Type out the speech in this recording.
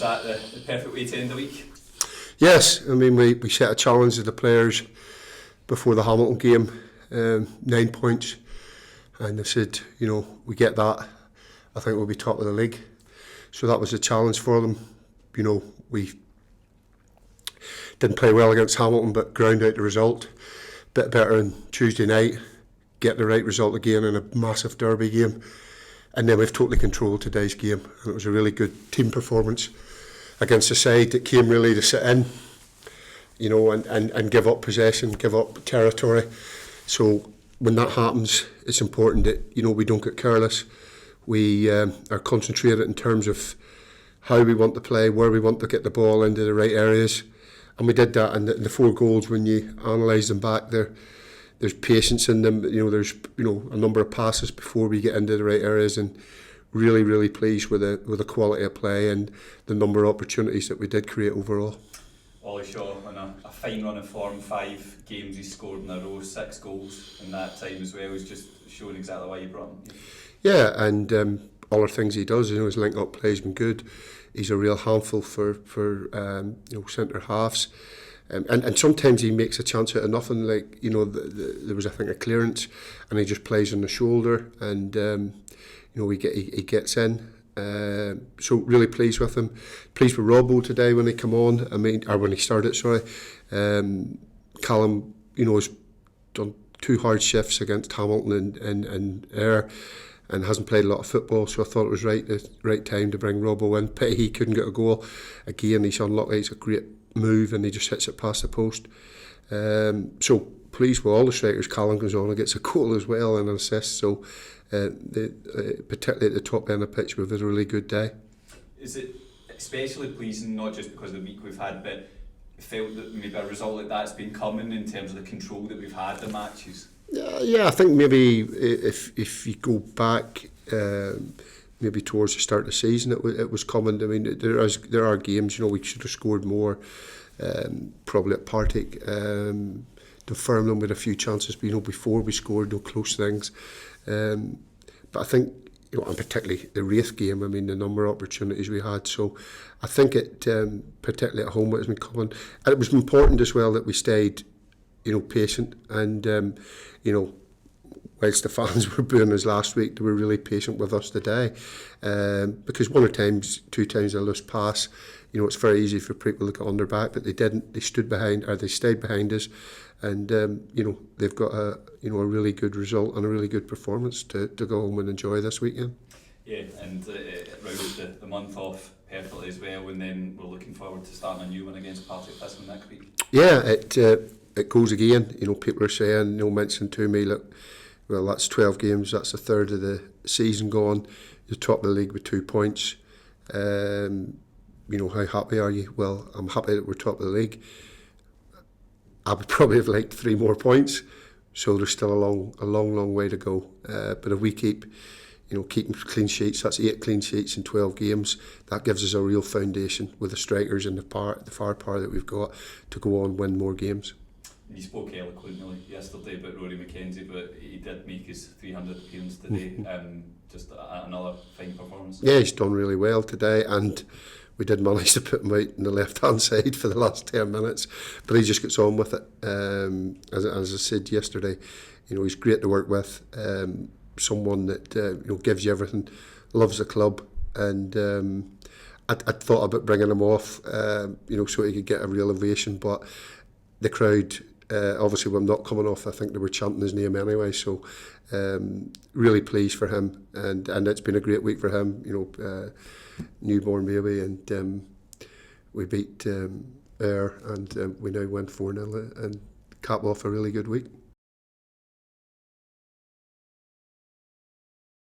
that the perfect way to end the week? Yes, I mean we set a challenge to the players before the Hamilton game, 9 points, and they said, we get that, I think we'll be top of the league. So that was a challenge for them. We didn't play well against Hamilton, but ground out the result. Bit better on Tuesday night, get the right result again in a massive derby game. And then we've totally controlled today's game. And it was a really good team performance against a side that came really to sit in, and give up possession, give up territory. So when that happens, it's important that, we don't get careless. We are concentrated in terms of how we want to play, where we want to get the ball into the right areas. And we did that, and the 4 goals, when you analyse them back, there's patience in them. There's a number of passes before we get into the right areas, and really, really pleased with the quality of play and the number of opportunities that we did create overall. Ollie Shaw on a fine run of form, 5 games he's scored in a row, 6 goals in that time as well. He's just showing exactly why you brought him. Yeah, and all the things he does, his link-up play has been good. He's a real handful for centre halves, and sometimes he makes a chance out of nothing. Like there was, I think, a clearance, and he just plays on the shoulder, and he gets in. So really pleased with him. Pleased with Robbo today when he come on. Or when he started. Sorry, Callum, has done 2 hard shifts against Hamilton and Ayr, and hasn't played a lot of football, so I thought it was the right time to bring Robbo in. Pity he couldn't get a goal. Again, he's unlucky. It's a great move, and he just hits it past the post. So pleased with all the strikers. Callum goes on and gets a goal as well and an assist. So particularly at the top end of the pitch, we've had a really good day. Is it especially pleasing, not just because of the week we've had, but felt that maybe a result like that's been coming in terms of the control that we've had the matches? Yeah, I think maybe if you go back maybe towards the start of the season, it was coming. I mean, there are games, we should have scored more, probably at Partick. Dunfermline with a few chances, before we scored, close things. But I think, and particularly the Wraith game, the number of opportunities we had. So I think it, particularly at home, it has been coming. And it was important as well that we stayed, patient, and whilst the fans were booing us last week, they were really patient with us today, because 1 or 2 times a loose pass, it's very easy for people to get on their back, but they didn't. They stayed behind us, and they've got a really good result and a really good performance to go home and enjoy this weekend. Yeah, and it rounded the month off perfectly as well, and then we're looking forward to starting a new one against Partick Thistle next week. Yeah, it goes again. People are saying, mentioning to me, look, well, that's 12 games, that's a third of the season gone. You're top of the league with 2 points. How happy are you? Well, I'm happy that we're top of the league. I would probably have liked 3 more points, so there's still a long way to go. But if we keep clean sheets, that's 8 clean sheets in 12 games. That gives us a real foundation with the strikers and the firepower that we've got to go on and win more games. You spoke eloquently yesterday about Rory McKenzie, but he did make his 300th appearance today. Just another fine performance. Yeah, he's done really well today, and we did manage to put him out on the left-hand side for the last 10 minutes, but he just gets on with it. As I said yesterday, he's great to work with. Someone that gives you everything, loves the club, and I thought about bringing him off, so he could get a real ovation, but the crowd. Obviously, when I'm not coming off, I think they were chanting his name anyway. So, really pleased for him, and it's been a great week for him. Newborn baby, and we beat Ayr, and we now went 4-0 and cap off a really good week.